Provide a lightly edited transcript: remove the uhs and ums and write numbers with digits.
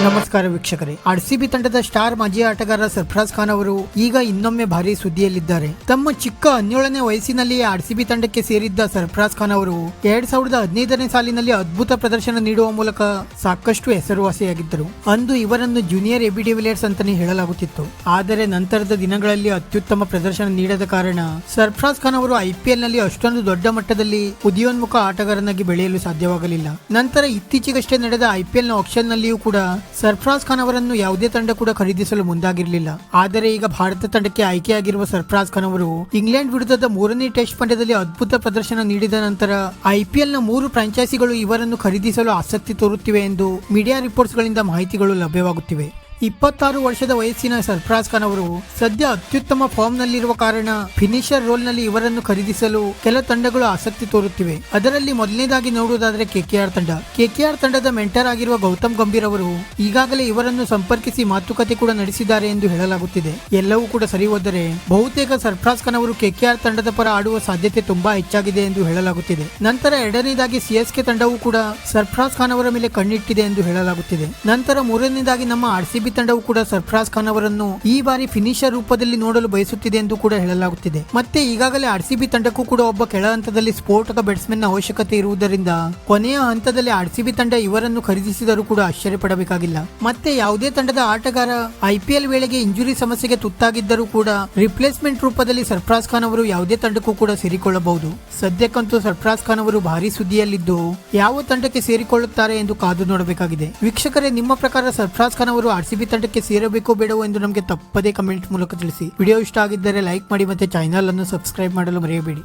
ನಮಸ್ಕಾರ ವೀಕ್ಷಕರೇ. ಆರ್ಸಿಬಿ ತಂಡದ ಸ್ಟಾರ್ ಮಾಜಿ ಆಟಗಾರ ಸರ್ಫರಾಜ್ ಖಾನ್ ಅವರು ಈಗ ಇನ್ನೊಮ್ಮೆ ಭಾರಿ ಸುದ್ದಿಯಲ್ಲಿದ್ದಾರೆ. ತಮ್ಮ ಚಿಕ್ಕ 17ನೇ ವಯಸ್ಸಿನಲ್ಲಿ ಆರ್ಸಿಬಿ ತಂಡಕ್ಕೆ ಸೇರಿದ್ದ ಸರ್ಫರಾಜ್ ಖಾನ್ ಅವರು 2015ನೇ ಸಾಲಿನಲ್ಲಿ ಅದ್ಭುತ ಪ್ರದರ್ಶನ ನೀಡುವ ಮೂಲಕ ಸಾಕಷ್ಟು ಹೆಸರುವಾಸಿಯಾಗಿದ್ದರು. ಅಂದು ಇವರನ್ನು ಜೂನಿಯರ್ ಎಬಿ ಡಿವಿಲಿಯರ್ಸ್ ಅಂತಾನೆ ಹೇಳಲಾಗುತ್ತಿತ್ತು. ಆದರೆ ನಂತರದ ದಿನಗಳಲ್ಲಿ ಅತ್ಯುತ್ತಮ ಪ್ರದರ್ಶನ ನೀಡದ ಕಾರಣ ಸರ್ಫರಾಜ್ ಖಾನ್ ಅವರು IPL ನಲ್ಲಿ ಅಷ್ಟೊಂದು ದೊಡ್ಡ ಮಟ್ಟದಲ್ಲಿ ಉದಯೋನ್ಮುಖ ಆಟಗಾರನಾಗಿ ಬೆಳೆಯಲು ಸಾಧ್ಯವಾಗಲಿಲ್ಲ. ನಂತರ ಇತ್ತೀಚೆಗಷ್ಟೇ ನಡೆದ IPL ನ ಆಕ್ಷನ್ ನಲ್ಲಿಯೂ ಕೂಡ ಸರ್ಫರಾಜ್ ಖಾನ್ ಅವರನ್ನು ಯಾವುದೇ ತಂಡ ಕೂಡ ಖರೀದಿಸಲು ಮುಂದಾಗಿರಲಿಲ್ಲ. ಆದರೆ ಈಗ ಭಾರತ ತಂಡಕ್ಕೆ ಆಯ್ಕೆಯಾಗಿರುವ ಸರ್ಫರಾಜ್ ಖಾನ್ ಅವರು ಇಂಗ್ಲೆಂಡ್ ವಿರುದ್ಧದ 3ನೇ ಟೆಸ್ಟ್ ಪಂದ್ಯದಲ್ಲಿ ಅದ್ಭುತ ಪ್ರದರ್ಶನ ನೀಡಿದ ನಂತರ IPL ನ 3 ಫ್ರಾಂಚೈಸಿಗಳು ಇವರನ್ನು ಖರೀದಿಸಲು ಆಸಕ್ತಿ ತೋರುತ್ತಿವೆ ಎಂದು ಮೀಡಿಯಾ ರಿಪೋರ್ಟ್ಸ್ ಗಳಿಂದ ಮಾಹಿತಿಗಳು ಲಭ್ಯವಾಗುತ್ತಿವೆ. 26 ವರ್ಷದ ವಯಸ್ಸಿನ ಸರ್ಫರಾಜ್ ಖಾನ್ ಅವರು ಸದ್ಯ ಅತ್ಯುತ್ತಮ ಫಾರ್ಮ್ ನಲ್ಲಿರುವ ಕಾರಣ ಫಿನಿಶರ್ ರೋಲ್ ನಲ್ಲಿ ಇವರನ್ನು ಖರೀದಿಸಲು ಕೆಲ ತಂಡಗಳು ಆಸಕ್ತಿ ತೋರುತ್ತಿವೆ. ಅದರಲ್ಲಿ ಮೊದಲನೇದಾಗಿ ನೋಡುವುದಾದರೆ KKR ತಂಡ. KKR ತಂಡದ ಮೆಂಟರ್ ಆಗಿರುವ ಗೌತಮ್ ಗಂಭೀರ್ ಅವರು ಈಗಾಗಲೇ ಇವರನ್ನು ಸಂಪರ್ಕಿಸಿ ಮಾತುಕತೆ ಕೂಡ ನಡೆಸಿದ್ದಾರೆ ಎಂದು ಹೇಳಲಾಗುತ್ತಿದೆ. ಎಲ್ಲವೂ ಕೂಡ ಸರಿ ಹೋದರೆ ಬಹುತೇಕ ಸರ್ಫರಾಜ್ ಖಾನ್ ಅವರು KKR ತಂಡದ ಪರ ಆಡುವ ಸಾಧ್ಯತೆ ತುಂಬಾ ಹೆಚ್ಚಾಗಿದೆ ಎಂದು ಹೇಳಲಾಗುತ್ತಿದೆ. ನಂತರ ಎರಡನೇದಾಗಿ CSK ತಂಡವೂ ಕೂಡ ಸರ್ಫರಾಜ್ ಖಾನ್ ಅವರ ಮೇಲೆ ಕಣ್ಣಿಟ್ಟಿದೆ ಎಂದು ಹೇಳಲಾಗುತ್ತಿದೆ. ನಂತರ ಮೂರನೇದಾಗಿ ನಮ್ಮ RCB ತಂಡವು ಕೂಡ ಸರ್ಫರಾಜ್ ಖಾನ್ ಅವರನ್ನು ಈ ಬಾರಿ ಫಿನಿಶರ್ ರೂಪದಲ್ಲಿ ನೋಡಲು ಬಯಸುತ್ತಿದೆ ಎಂದು ಕೂಡ ಹೇಳಲಾಗುತ್ತಿದೆ. ಮತ್ತೆ ಈಗಾಗಲೇ RCB ತಂಡಕ್ಕೂ ಕೂಡ ಒಬ್ಬ ಕೆಳ ಹಂತದಲ್ಲಿ ಸ್ಫೋಟಕ ಬ್ಯಾಟ್ಸ್ಮನ್ ನ ಅವಶ್ಯಕತೆ ಇರುವುದರಿಂದ ಕೊನೆಯ ಹಂತದಲ್ಲಿ RCB ತಂಡ ಇವರನ್ನು ಖರೀದಿಸಿದರೂ ಕೂಡ ಆಶ್ಚರ್ಯ ಪಡಬೇಕಾಗಿಲ್ಲ. ಮತ್ತೆ ಯಾವುದೇ ತಂಡದ ಆಟಗಾರ IPL ವೇಳೆಗೆ ಇಂಜುರಿ ಸಮಸ್ಯೆಗೆ ತುತ್ತಾಗಿದ್ದರೂ ಕೂಡ ರಿಪ್ಲೇಸ್ಮೆಂಟ್ ರೂಪದಲ್ಲಿ ಸರ್ಫರಾಜ್ ಖಾನ್ ಅವರು ಯಾವುದೇ ತಂಡಕ್ಕೂ ಕೂಡ ಸೇರಿಕೊಳ್ಳಬಹುದು. ಸದ್ಯಕ್ಕಂತೂ ಸರ್ಫರಾಜ್ ಖಾನ್ ಅವರು ಭಾರಿ ಸುದ್ದಿಯಲ್ಲಿದ್ದು ಯಾವ ತಂಡಕ್ಕೆ ಸೇರಿಕೊಳ್ಳುತ್ತಾರೆ ಎಂದು ಕಾದು ನೋಡಬೇಕಾಗಿದೆ. ವೀಕ್ಷಕರೇ, ನಿಮ್ಮ ಪ್ರಕಾರ ಸರ್ಫರಾಜ್ ಖಾನ್ ಅವರು RCB ತಂಡಕ್ಕೆ ಸೇರಬೇಕೋ ಬೇಡವೋ ಎಂದು ನಮಗೆ ತಪ್ಪದೇ ಕಮೆಂಟ್ ಮೂಲಕ ತಿಳಿಸಿ. ವಿಡಿಯೋ ಇಷ್ಟ ಆಗಿದ್ದರೆ ಲೈಕ್ ಮಾಡಿ ಮತ್ತೆ ಚಾನೆಲ್ ಅನ್ನು ಸಬ್ಸ್ಕ್ರೈಬ್ ಮಾಡಲು ಮರೆಯಬೇಡಿ.